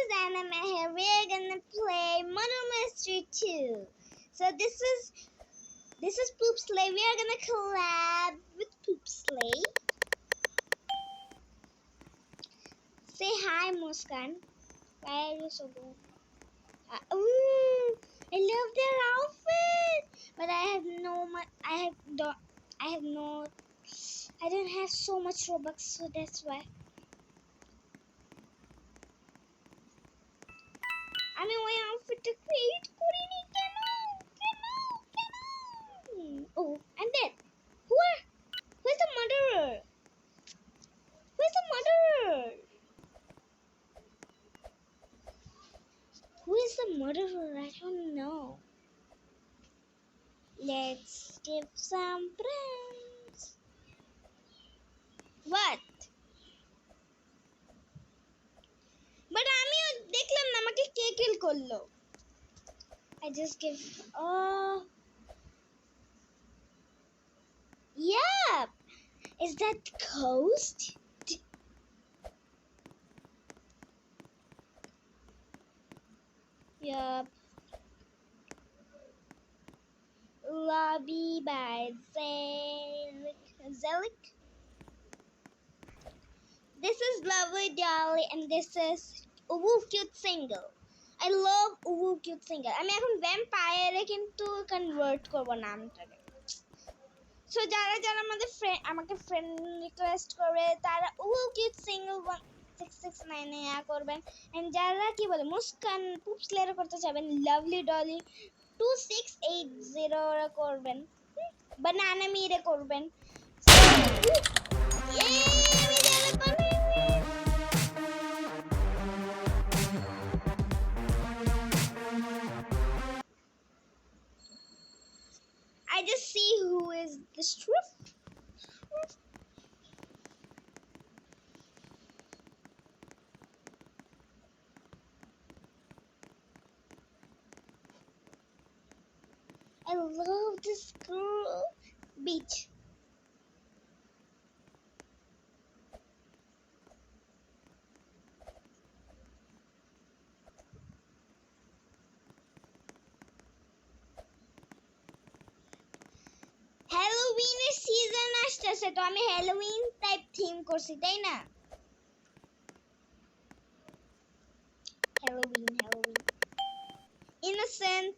is Anime here. We're gonna play Murder Mystery 2. So this is Poop Slay. We are gonna collab with Poop Slay. Say hi, Muskan. Why are you so good? Ooh, I love their outfit. But I have no I don't have so much Robux, so that's why. আমি ওই আউটফিটটা create করিনি কেন? Oh, I'm dead. Who's the murderer? Who's the murderer? Who is the murderer? I don't know. Let's give some friends. What? But আমিও দেখলাম না আমাকে কে কিল করলো. I just give yeah. Is that Ghost? Yup. Lobby by Zelik. This is Lovely Dolly and this is Uwu Cute Single. I love Uwu Cute Single. আমি এখন ভ্যাম্পায়ারে কিন্তু convert করব নামটাকে। সো যারা যারা আমাকে ফ্রেন্ড রিকোয়েস্ট করবে তারা Uwu Cute Single 669 এ করবেন এন্ড যারা কি বলে মুস্কান পুপ স্লেয়ার করতে চাবেন লাভলি ডলি 2680 করবেন বানানা মিরে করবেন I just see who is the strip. I love this girl. Beach. হ্যালোউইনের সিজন আসছে তো আমি হ্যালোউইন টাইপ থিম করছি তাই না হ্যালোউইন ইনোসেন্ট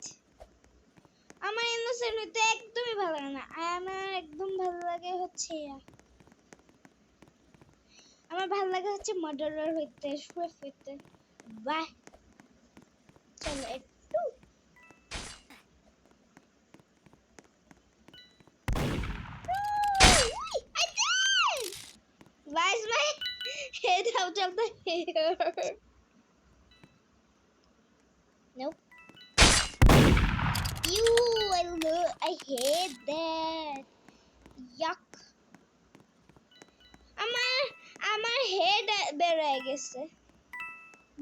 আমার ইনোসেন্ট হইতে একদমই ভালো লাগে না আমার একদম ভালো লাগে হচ্ছে মার্ডারার হইতে সুইফট হইতে বাহ চলো একটু Why is my head out of the hair? Nope. I hate that. Yuck. আমার head বের হয়ে গেছে.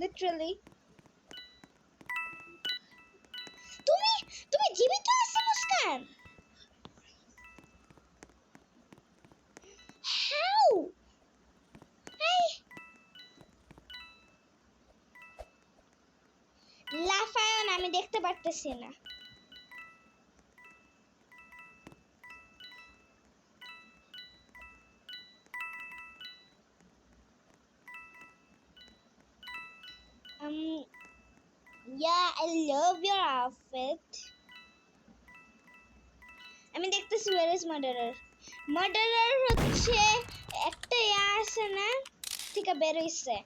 Literally. তুমি জীবিত আছো মুস্কান? How? লাফায়ন আমি দেখতে পারতেছি না yeah I love your outfit আমি দেখতেছি where is murderer হচ্ছে একটা আছে না ঠিক বের হইছে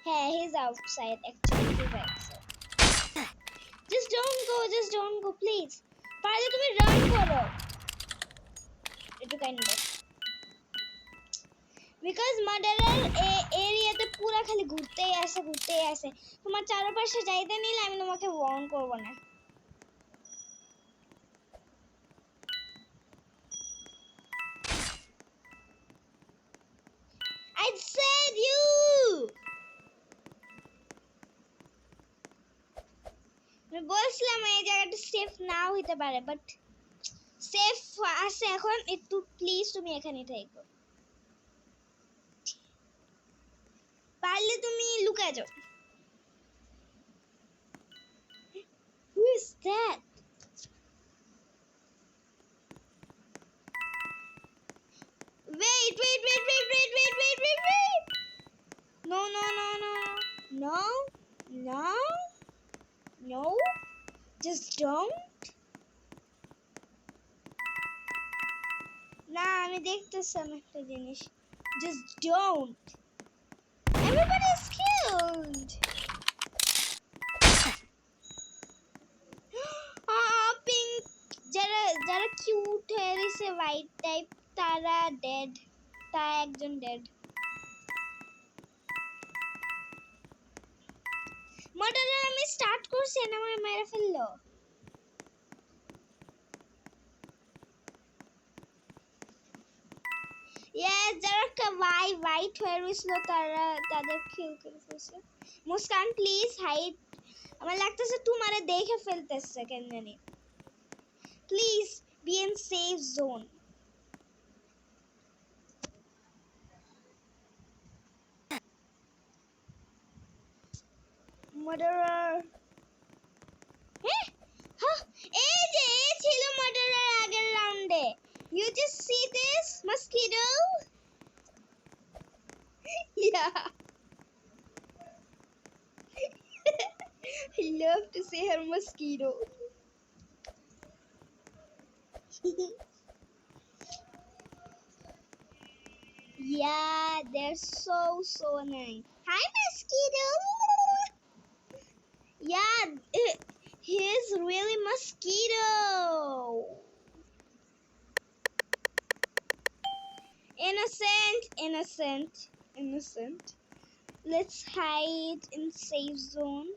হ্যাঁ he's outside actually he's outside just don't go please পারলে তুমি রান করো একটু কাইন্ড because murderer এরিয়াতে পুরো খালি ঘুরতেই আসে তোমার চারপাশে যাইতে নিলে আমি তোমাকে ওয়ার্ন করব না I said you আমি বলছিলাম এই জায়গাটা সেফ নাও হতে পারে বাট সেফ আছে এখন একটু প্লিজ তুমি এখানে থাকো পারলে তুমি লুকায় যাও। Who is that? Wait. No. Just don't. না আমি দেখতেছিলাম একটা জিনিস। Just don't. Everybody is killed. Pink যারা কিউট হয়ে রয়েছে হোয়াইট টাইপ তারা ডেড। তারা একজন ডেড। মডারের আমি স্টার্ট করছি না আমার মেরে ফেললো। Yes, যারা হোয়াইট হয়ে রয়েছিল তারা তাদের কিল করে ফেলছে। Muskan please hide. আমার লাগতেছে তোমারে দেখে ফেলতেছে কেন জানি। Please be in safe zone. Murderer এই যে ছিল মার্ডারার আগের রাউন্ডে। You just see this mosquito? Yeah. I love to say her mosquito. Yeah, they're so nice. Hi, mosquito. Yeah, he's really mosquito. Innocent. Let's hide in safe zone.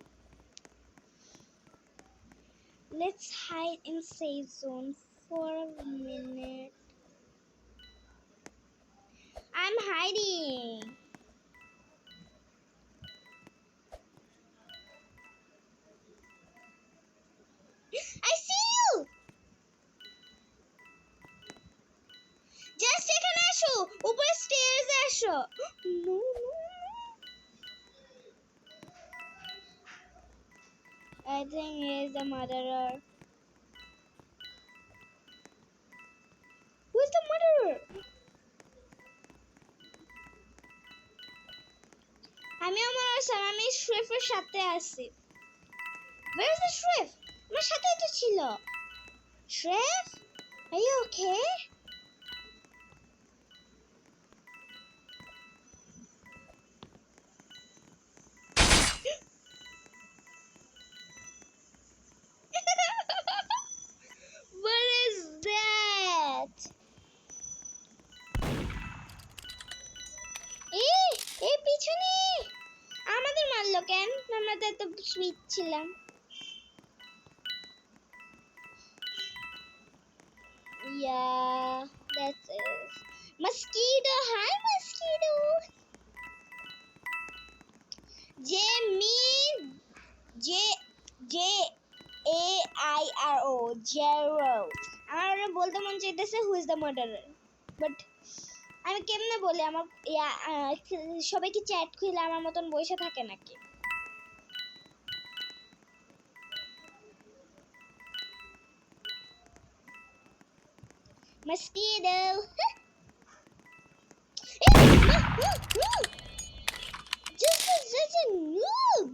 Let's hide in safe zone for a minute. I'm hiding. I see you. Just এখানে আসো, উপরে stairs আসো। No. I think he is the murderer. Who is the murderer? আমি শ্রেফের সাথে আছি। Where is the Shref? আমার সাথেই তো ছিল। Shref? Are you okay? What is that? এই পিছনে আমাদের মারলো কেন? আমরা তো এত সুইট ছিলাম। Yeah, that's it. Mosquito, hi mosquito. Jairo. আমার বলতে মন চাইতেছে who is the murderer, but আমি কেমনে বলি? আমার সবাই কি চ্যাট খুলে আমার মতন বসে থাকে নাকি? Mosquito. Just such a noob.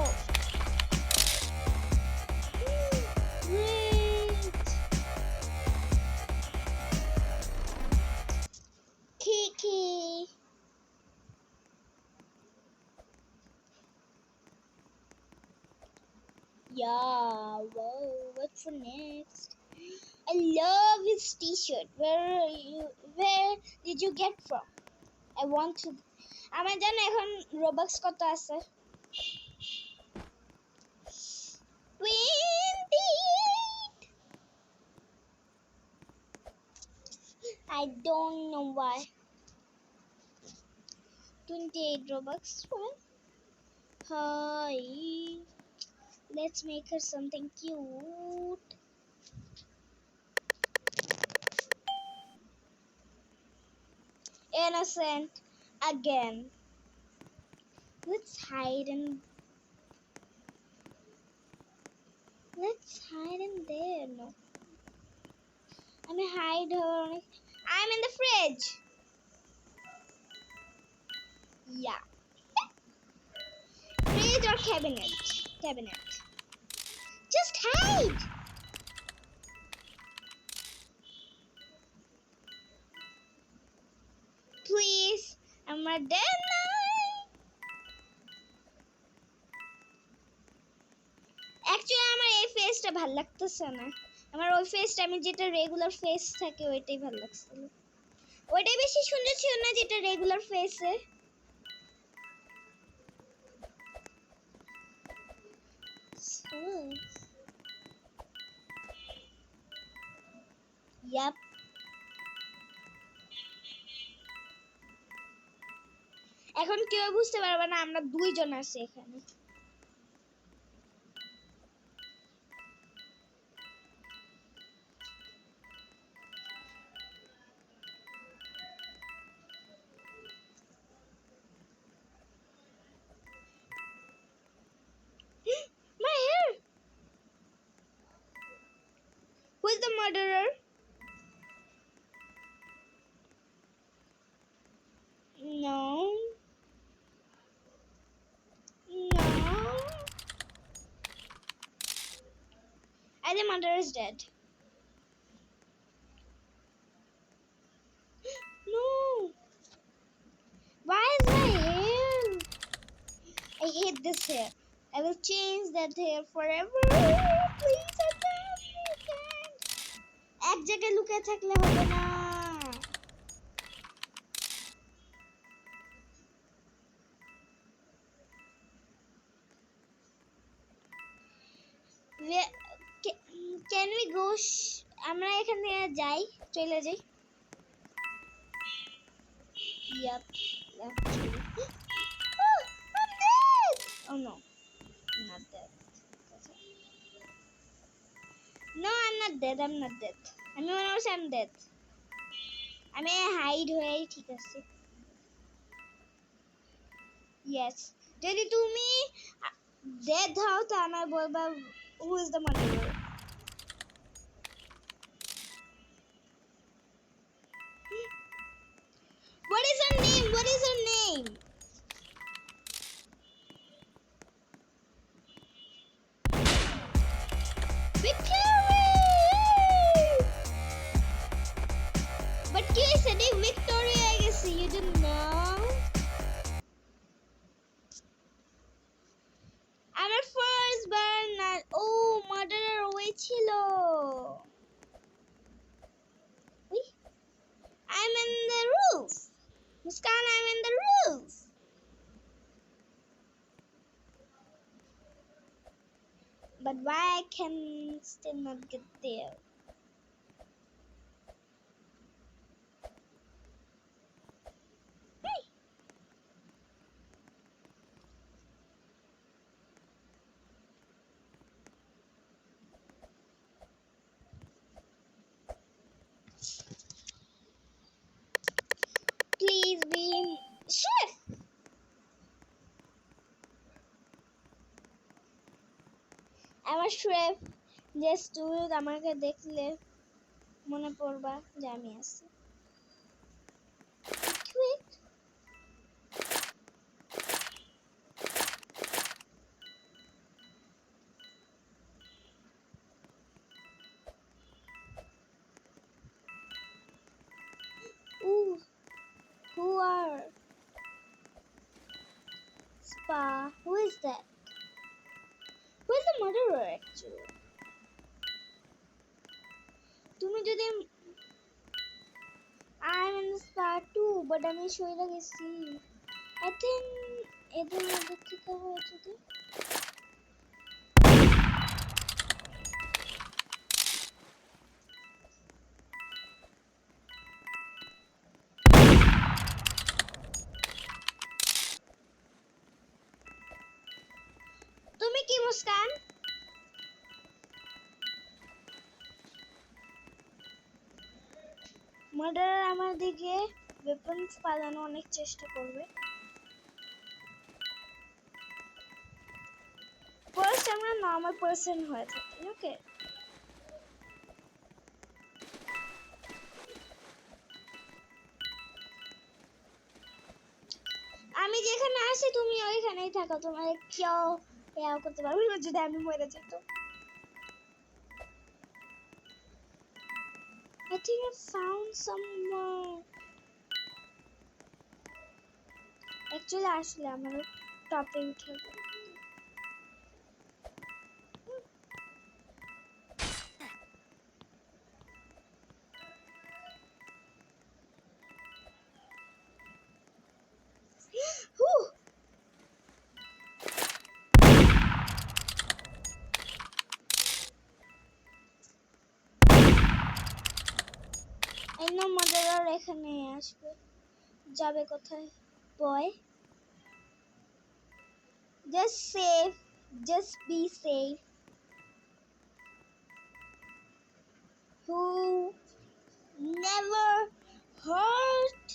Oh. Great. Kiki. Yeah, wow, what's for next? I love his t-shirt. Where did you get from? I want to. আমার জানো এখন রোবক্স কত আছে? 28. I don't know why. 28 Robux. Well, hi. Let's make her something cute. innocent again. Let's hide in there. No. I'm gonna hide her. I'm in the fridge. Yeah. Fridge or cabinet? Cabinet. Just hide. Please. আমার দেন নাই। Actually আমার এই ফেসটা ভালো লাগতেছে না। আমার ওই ফেসটা আমি যেটা রেগুলার ফেস থাকে ওইটাই ভালো লাগছিল। ওইটাই বেশি সুন্দর ছিল না যেটা রেগুলার ফেসে। ইয়াপ। এখন কেউ বুঝতে পারবে না আমরা দুইজন আছি এখানে। My hair. Who is the murderer? No. No. I think murderer is dead. No. Why is my hair? I hate this hair. I will change that hair forever. Please, I can't. এক জায়গায় লুকিয়ে থাকলে হবে না। Can we go? আমরা এখান থেকে যাই, চলে যাই। Yep. Oh, I'm dead. Oh no, I'm not dead. No, I'm not dead. I'm not dead. আমি মনে করছি I'm dead. আমি হাইড হয়েই ঠিক আছে। Yes. যদি তুমি dead হও তো আমার বলবা who is the murderer? What is her name? What is her name? Victory! But you said Victoria, I guess you didn't know. আমার first বার না ও murderer ওই ছিল। I'm in the roof. Muskan, I'm in the roof. But why I can still not get there? Hey. Please be swift. আমার chef যে student আমাকে দেখলে মনে পড়বা যে আমি আছি। Quick. Ooh, who are Spa? Who is that? Who is the murderer actually? তুমি যদি I'm in the spa too, but আমি সইরা গেছি। I think এদের মধ্যে থেকে হয় যদি তুমি কি মুস্কান? মার্ডারার আমার দিকে ওয়েপন্স পালানো অনেক চেষ্টা করবে। ফার্স্ট আমরা নর্মাল পার্সন হয়ে থাকি, ওকে? আমি যেখানে আসি তুমি ওইখানেই থাকো, তোমার কেউ কেউ করতে পারবে না যদি আমি মরে যাই তো। I think I found someone. Actually আসলে আমার টপে উঠে মডেলার এখানে আসবে, যাবে কোথায় বয়? Just safe, just be safe. Who never hurt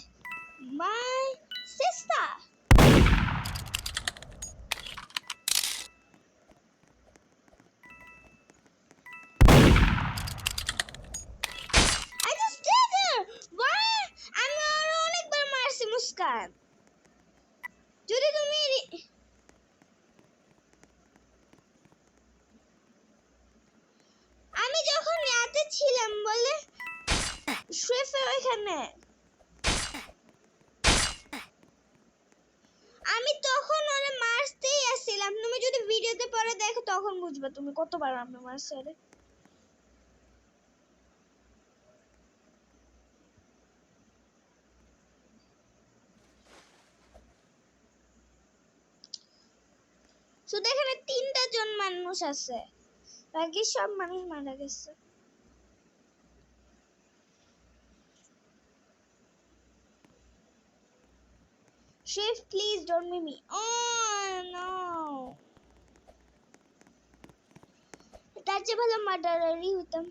my sister? I just did it. Why? আমি আরো অনেকবার মারছি মুস্কান। যদি তুমি আমি যখন রাতে ছিলাম বলে শুয়ে ওইখানে আমি তখন ওরে মারতেই আসছিলাম। তুমি যদি ভিডিওতে পরে দেখো তখন বুঝবে তুমি কতবার আমি মারছি ওরে। শুধু এখানে 3টা জন মানুষ আছে, বাকি সব মানুষ মারা গেছে। Shift, please don't make me. Oh no. তার চেয়ে ভালো মার্ডারারই হতাম।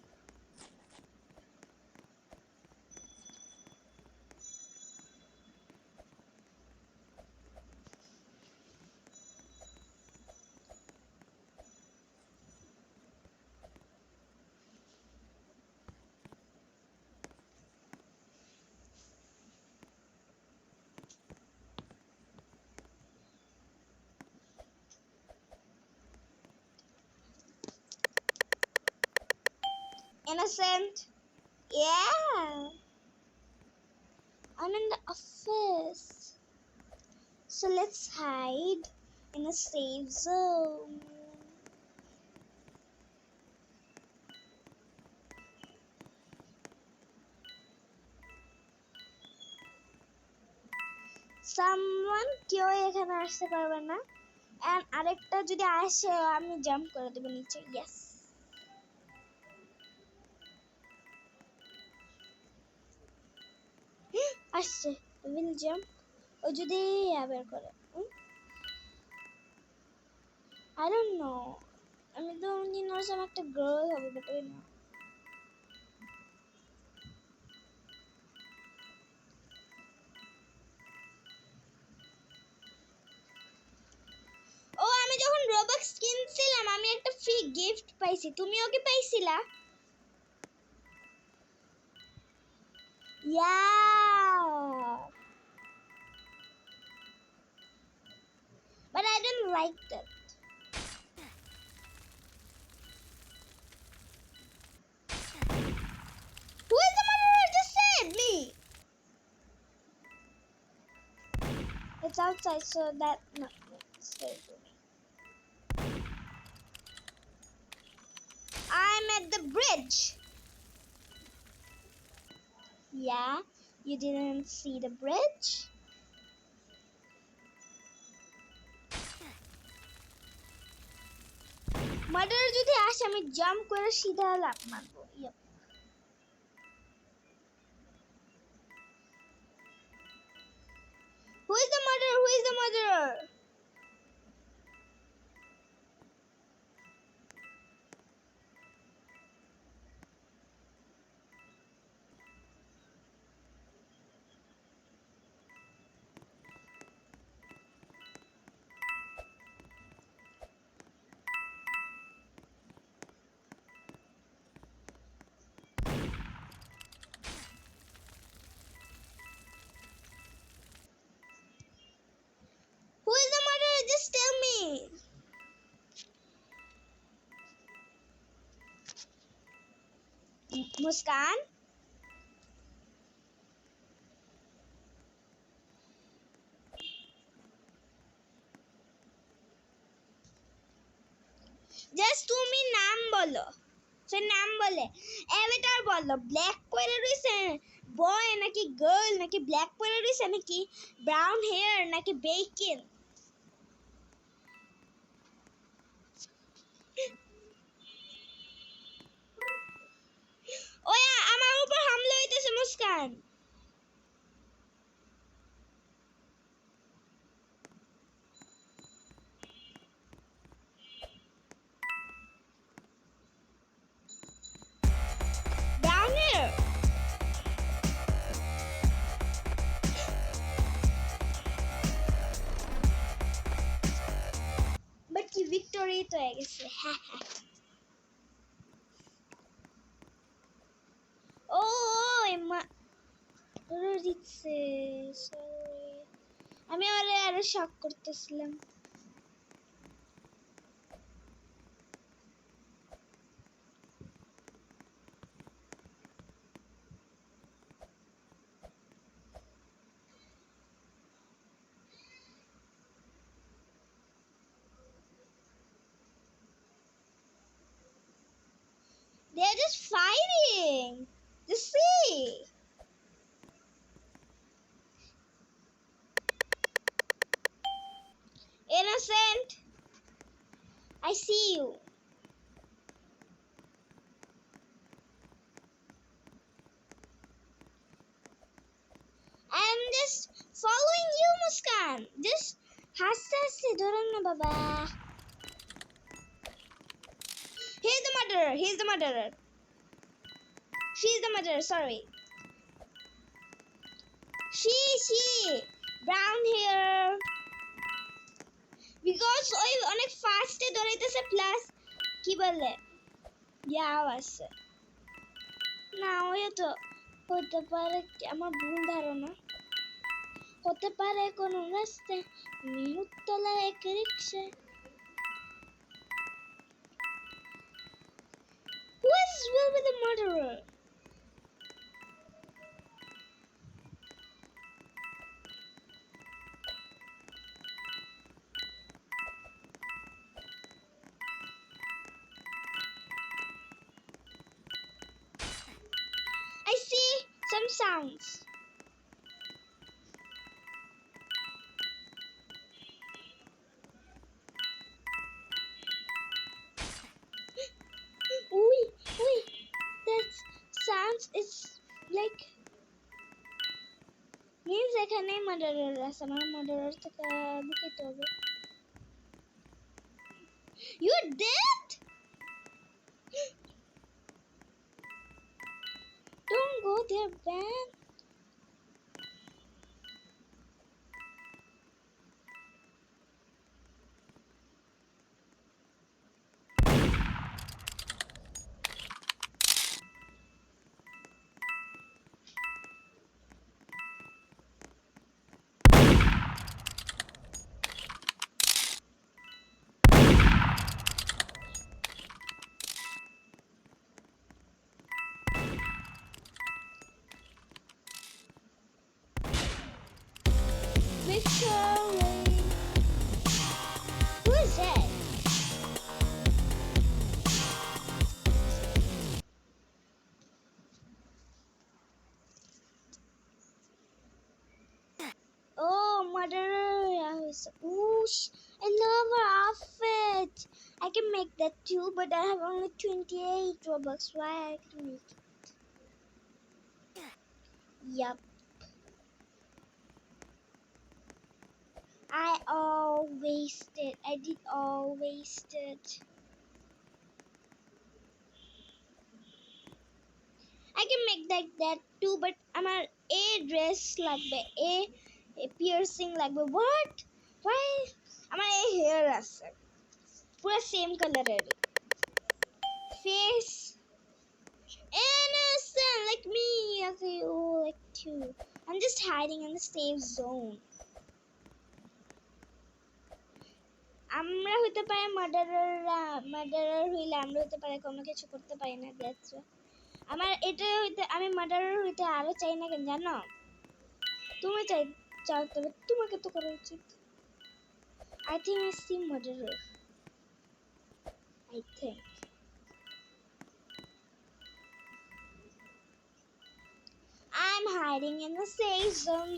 Innocent. Yeah. I'm in the office. So let's hide in a safe zone. Someone কেউ এখানে আসতে পারবে না। And আরেকটা যদি আসে আমি জাম্প করে দেব নিচে। Yes. আসছে। I will jump. ও যদি বের করে। I don't know. আমি তো নিশ্চয় একটা গার্ল হবে বাট ওই না। ও আমি যখন রোবক্স কিনছিলাম আমি একটা ফ্রি গিফট পাইছি, তুমিও কি পাইছিলা? Yeah. But I didn't like that. Who is the murderer? Just said me. It's outside, so that no, it's very good. I'm at the bridge. Yeah, you didn't see the bridge? Murderer যদি আসে আমি jump করে সিধা লাফ মারবো। Yep. Who is the murderer? Who is the murderer? Muskan just তুমি নাম বলো সে নাম বলে অ্যাভাটার বলো ব্ল্যাক পরে রইছে বয় নাকি গার্ল নাকি ব্ল্যাক পরে রইছে নাকি ব্রাউন হেয়ার নাকি বেকিন ওয়া আমার উপর হামলা হইতেছে মুস্কান ব্রাউন হেয়ার বাট কি ভিক্টোরি তো হয়ে গেছে হ্যাঁ হ্যাঁ ও এমা দিচ্ছে সরি আমি আরো শক করতেছিলাম they're just fighting just see innocent I see you I'm just following you Muskan just হাসতে হাসতে ধরুন না বাবা he's the murderer she's the murderer sorry she brown hair because ওই অনেক ফাস্টে দৌড়াইতেছে প্লাস কি বলে ইয়াও আছে না ওই তো হতে পারে আমার ভুল ধারণা হতে পারে কোনো রাস্তায় মিহুতলা এক রিক্সা who is will be the murderer I see some sounds Uy, that sounds is like means এখানে মার্ডারার আছে আমার মার্ডারার থেকে লুকাইতে হবে you're dead don't go there man Victory who is that oh murderer ooh I love her outfit I can make that too but I have only 28 Robux why I can make it yup I all wasted I did all wasted I can make that too but আমার a dress লাগবে a piercing লাগবে what why আমার a hair আছে পুরো same কালারের face innocent like me okay oh like too I'm just hiding in the safe zone আমরা হতে পারে মার্ডারার হইলে আমরা হতে পারে কোনো কিছু করতে পারি না দ্যাটস আমার এটা হইতে আমি মার্ডারার হইতে আরো চাই না কেন জানো? তুমি চাও তবে তোমাকে তো করা উচিত। I think I see murderer. I think. I'm hiding in the safe zone.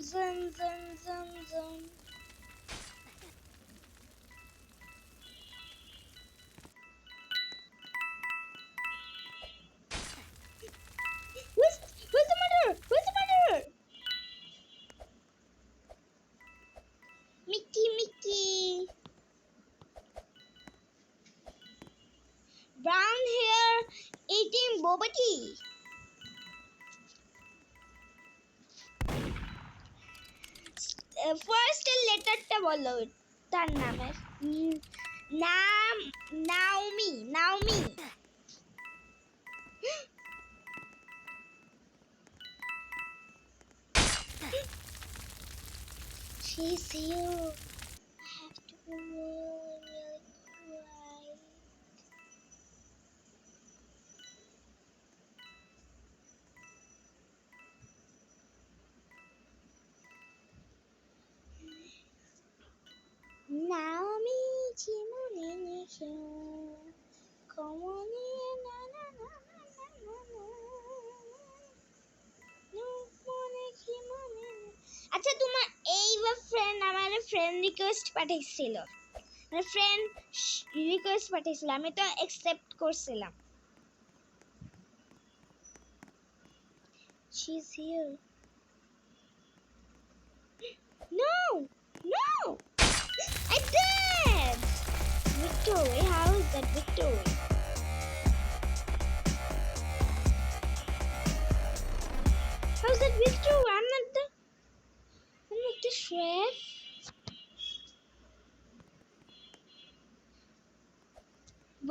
Who's the murderer? Who's the murderer? Mickey. Brown hair eating boba tea. First letter টা বলো তার নামের নাম Naomi. She's here. I have to be really quiet. Naomi, Chimone, come on in, na na na na na na. আচ্ছা তোমার এইবার friend আমার friend request পাঠাইছিল, মানে ফ্রেন্ড রিকোয়েস্ট পাঠাইছিল, আমি তো অ্যাকসেপ্ট করছিলাম। She's here. No, no, I did. Victory, how is that victory? How's that victory? I'm not the chef.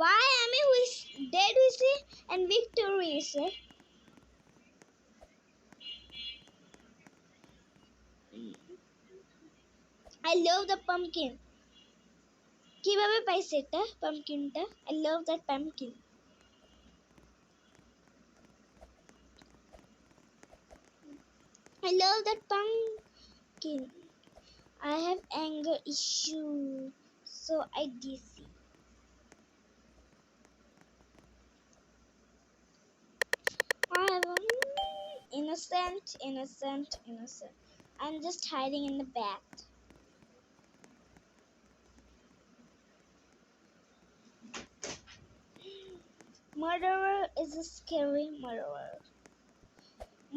Why am I dead with it and victory is it? I love the pumpkin. কিভাবে পাইছে এটা পাম্পকিনটা? I love that pumpkin. I love that pumpkin. I have anger issue, so I DC. I have innocent. I'm just hiding in the back. Murderer is a scary murderer.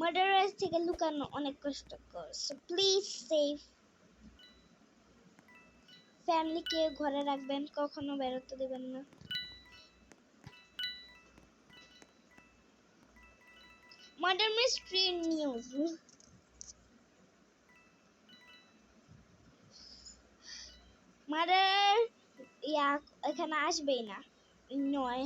Murderer থেকে লুকানো অনেক কষ্টকর, so please save ফ্যামিলিকে ঘরে রাখবেন, কখনো বেরোতে দেবেন না। Murder mystery news. Murder এখানে আসবেই না, নয়।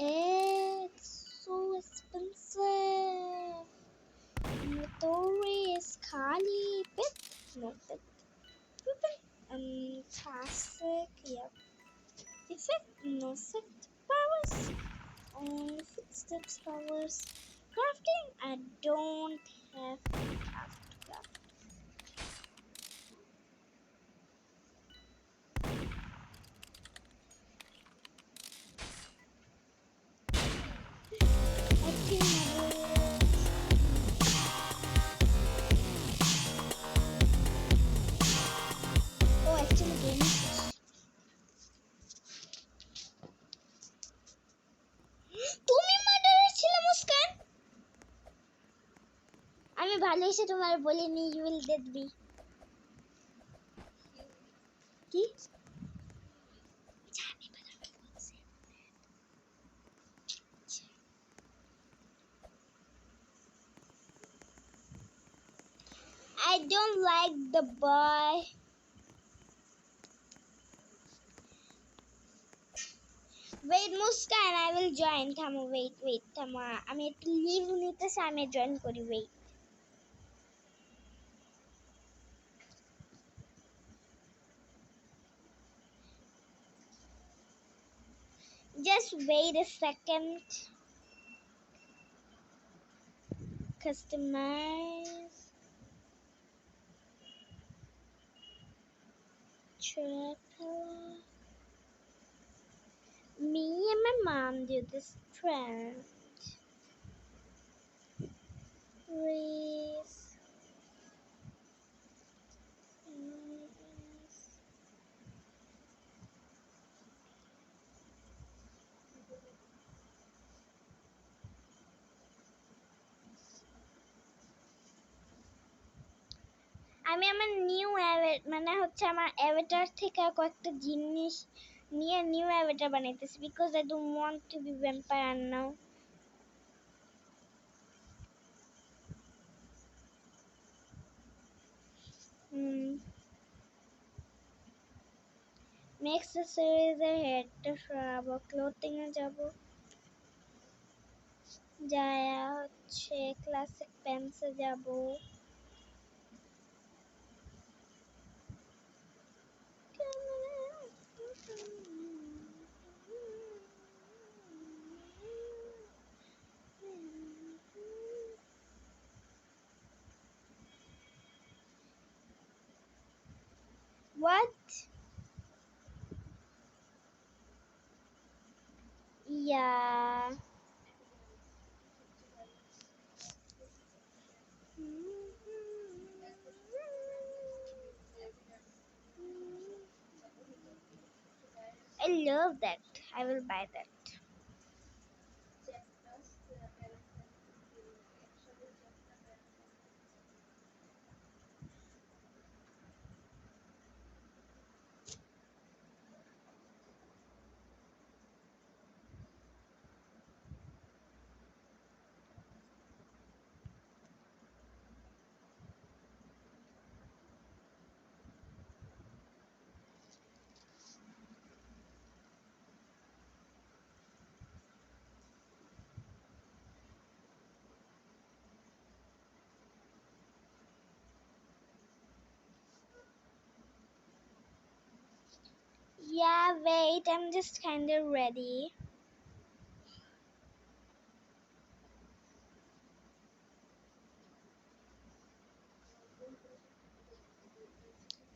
It's so expensive. Notorious Kali Pit. No Pit. Classic. Yep. Effect. No set powers. Only footsteps powers. Crafting. I don't have craft. আমি ভালো এসে তোমার বলিনি you will dead me. কি I don't like the boy. Wait Muskan, I will join. থামো, wait থামো, আমি একটু লিভ নিতেছি, আমি জয়েন করি, wait. Just wait a second. Customize. Travel. Me and my mom do this trend. Race. আমি আমার নিউ মানে হচ্ছে আমার অ্যাভাটার থেকে কয়েকটা জিনিস নিয়ে নিউ অ্যাভাটার বানাইতেছি because I don't want to be vampire now অ্যাক্সেসরিজের হেডটা সরাবো ক্লোথিংয়ে যাব যায়া হচ্ছে ক্লাসিক প্যান্টসে যাব What? Yeah. I love that. I will buy that. Yeah, wait, I'm just kind of ready.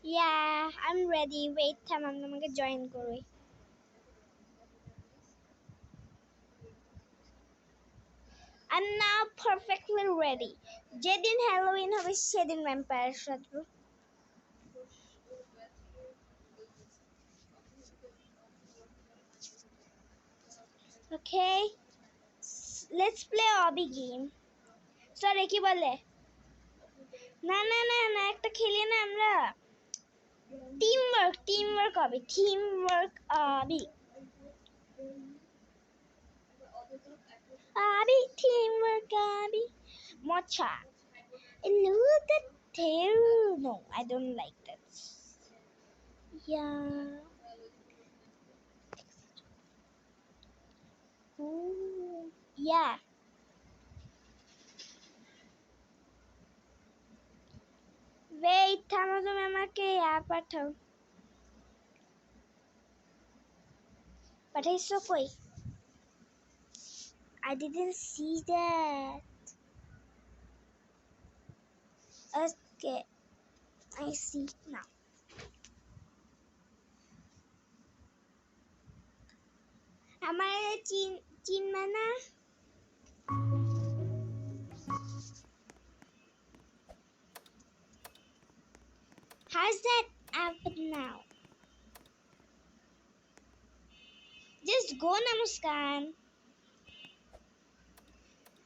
Yeah, I'm ready. Wait, I'm gonna join করি I'm now perfectly ready. যেদিন হ্যালোউইন হবে সেদিন vampire সাজবো Okay, let's play obby game. Sorry, কি বলে? না না না না একটা খেলি না আমরা টিমওয়ার্ক হবে teamwork obby obby teamwork obby mocha look at tail no I don't like that yeah Ooh. Yeah wait থামো তুমি আমাকে পাঠাও পাঠাইছো কই I didn't see that okay I see now আমার চিনবা না how's that happen now just go na muskan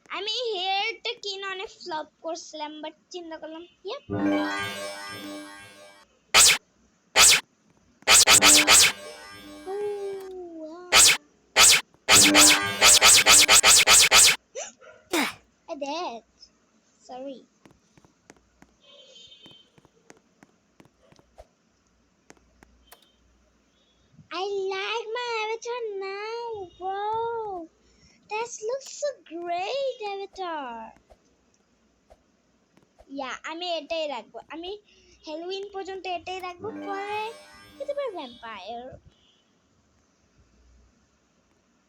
আমি হেয়ারটা কিনে অনেক flop করছিলাম বাট চিন্তা করলাম yep I did sorry I like my avatar now bro that looks so great avatar yeah আমি এটাই রাখবো আমি হ্যালোউইন পর্যন্ত এটাই রাখবো পরে হতে পারে vampire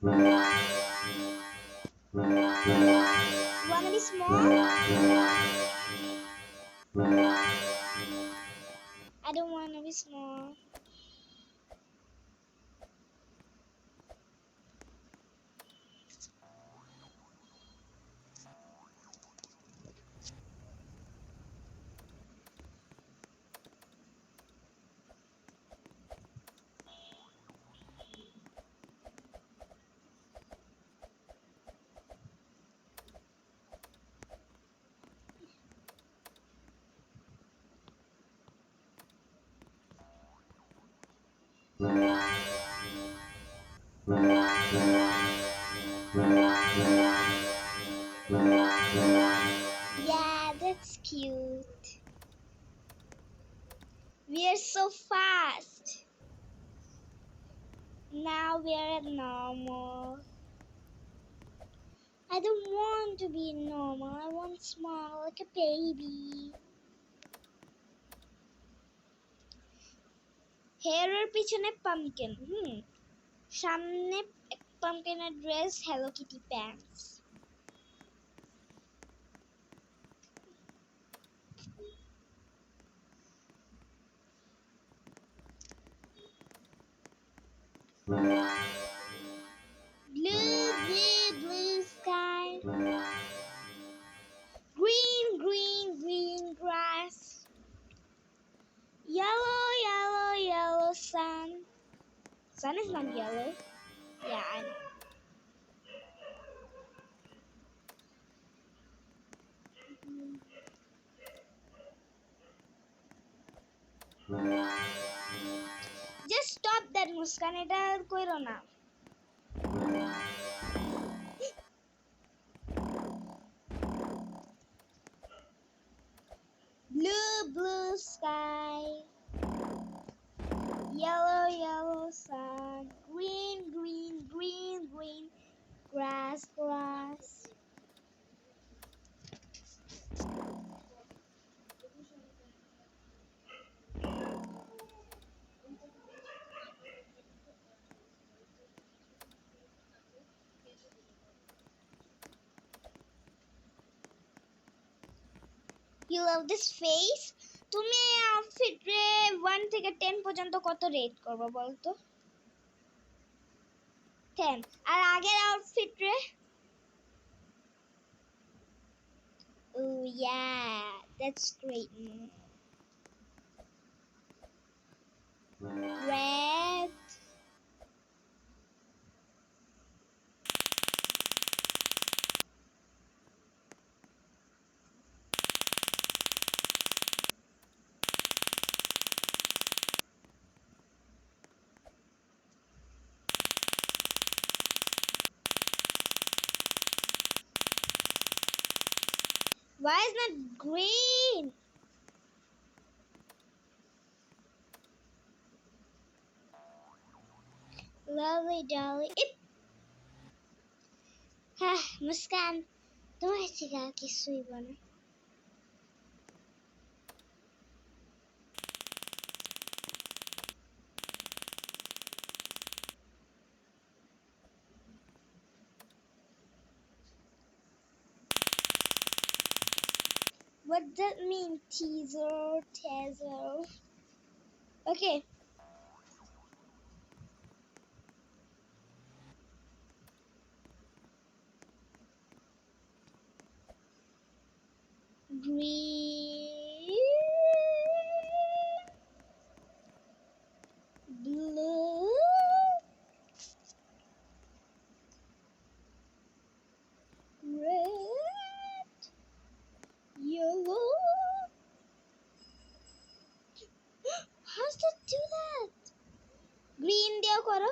Wanna be small? I don't wanna be small. Yeah, that's cute. We are so fast. Now we are at normal. I don't want to be normal. I want small, like a baby. Hair or pichone pumpkin. সামনে pumpkin dress, Hello Kitty pants. Blue sky. Green grass. Yellow sun. Sun is not yellow. Yeah, I know. Just stop that, Muskan. এটা আর কইরো না। Blue sky. Yellow sun. Green grass. You love this face? তুমি এই outfit রে 1 থেকে 10 পর্যন্ত কত rate করবে বলতো? 10। আর আগের আউটফিট রে? Oh yeah, that's great. Red. Why is not green? Lovely dolly. Muskan, তোমার থেকে আর কিছুই বলে। What does that mean? Teaser. Okay. Green. Blue. Red. Yellow. How does that do that? Green দিয়েও করো।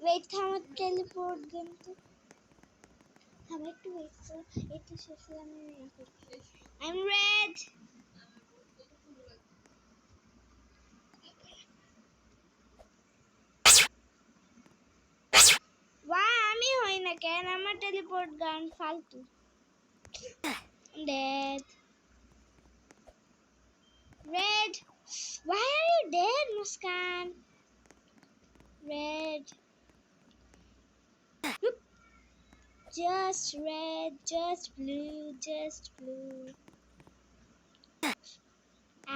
Wait, থামো teleport কিন্তু। থামো একটু wait করো। একটু শেষে আমি I'm red. Why আমি হই না কেন? আমার teleport gun ফালতু। I'm dead. Red. Why are you dead, Muskan? Red. Whoop. Just red, just blue, just blue.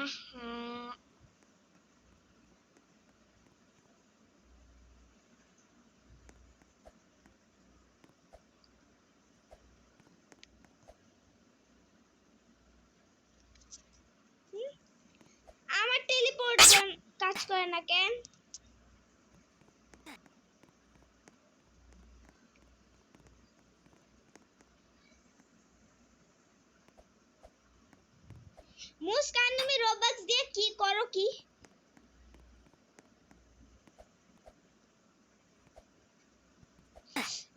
Aha. আমার টেলিপোর্ট কাজ করে না কেন? মুস্কান তুমি রোবক্স দিয়ে কি করো কি?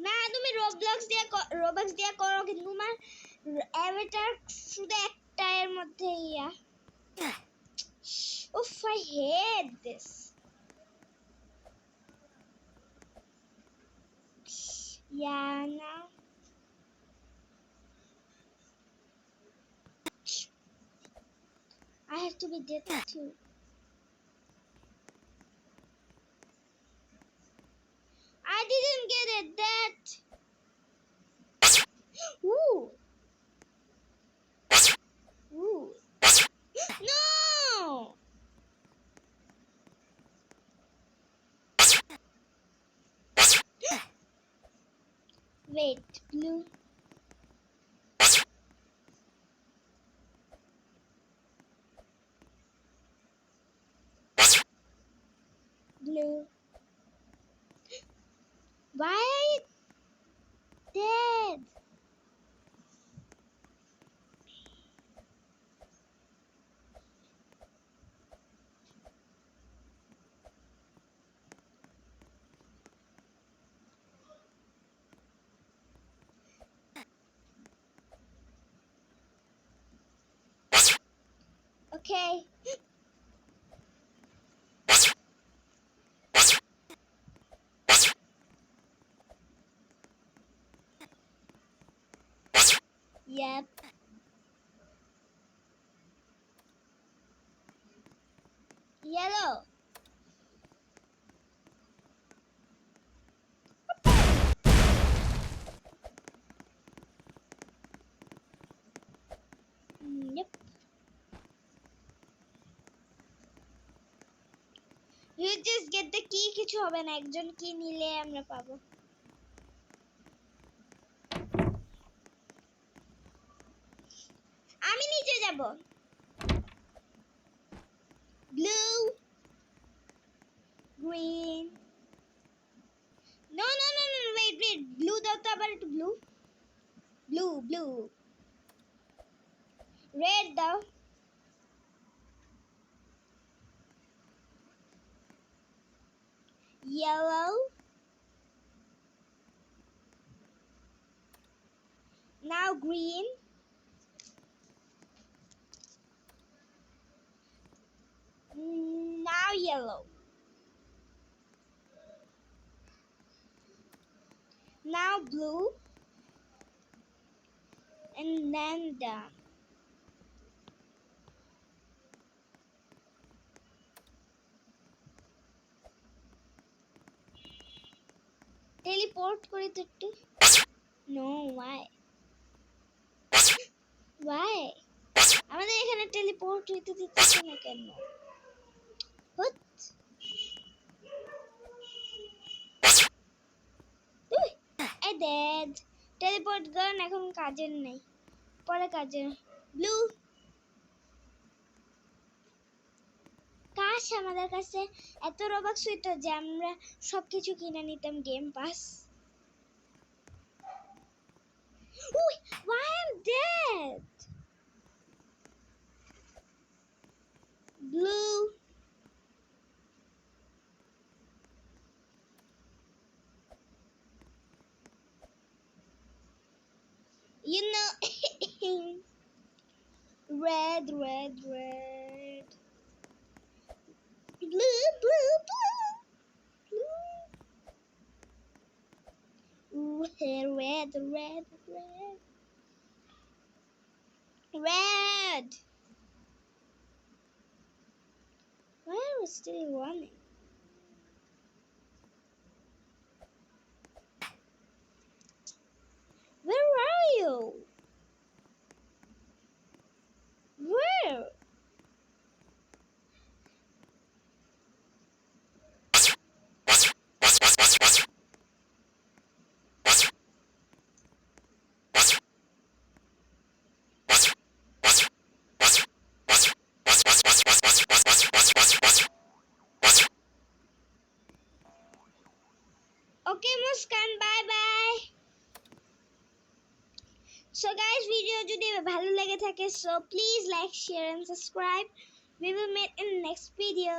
না তুমি রোবক্স দিয়ে করো কিন্তু তোমার অ্যাভাটার শুধু একটা এর মধ্যে ইয়া। Oof, I hate this. Yeah, now. I have to be dead too. I didn't get it. That. Ooh. Ooh. No. Wait, blue. Blue. Why are you dead? Okay. Yep. Yellow. Yep. You just get the key. কিছু হবে না, একজন কি নিলে আমরা পাবো। আমি নিচে যাব। Blue. Green. No, no, no, no, wait, wait. Blue দাও তো আবার একটু blue. Blue, blue. Red দাও। Yellow. Now green. Now yellow. Now blue. And then done. Teleport করে তো একটু। No, why? Why? আমাদের এখানে টেলিপোর্ট হইতে দিতেছে না কেন? What? I dead. টেলিপোর্ট গান এখন কাজের নেই, পরে কাজের। ব্লু। কাশ আমাদের কাছে এত রবাক্স হইতো যে আমরা সবকিছু কিনে নিতাম game pass. Why I'm dead? Blue. You know. Red, red, red. Blue, blue, blue. Blue. Red, red, red. Red. Why are we still running? Okay Muskan, bye bye. So guys, video যদি ভালো লেগে থাকে, so please like, share and subscribe. We will meet in next video.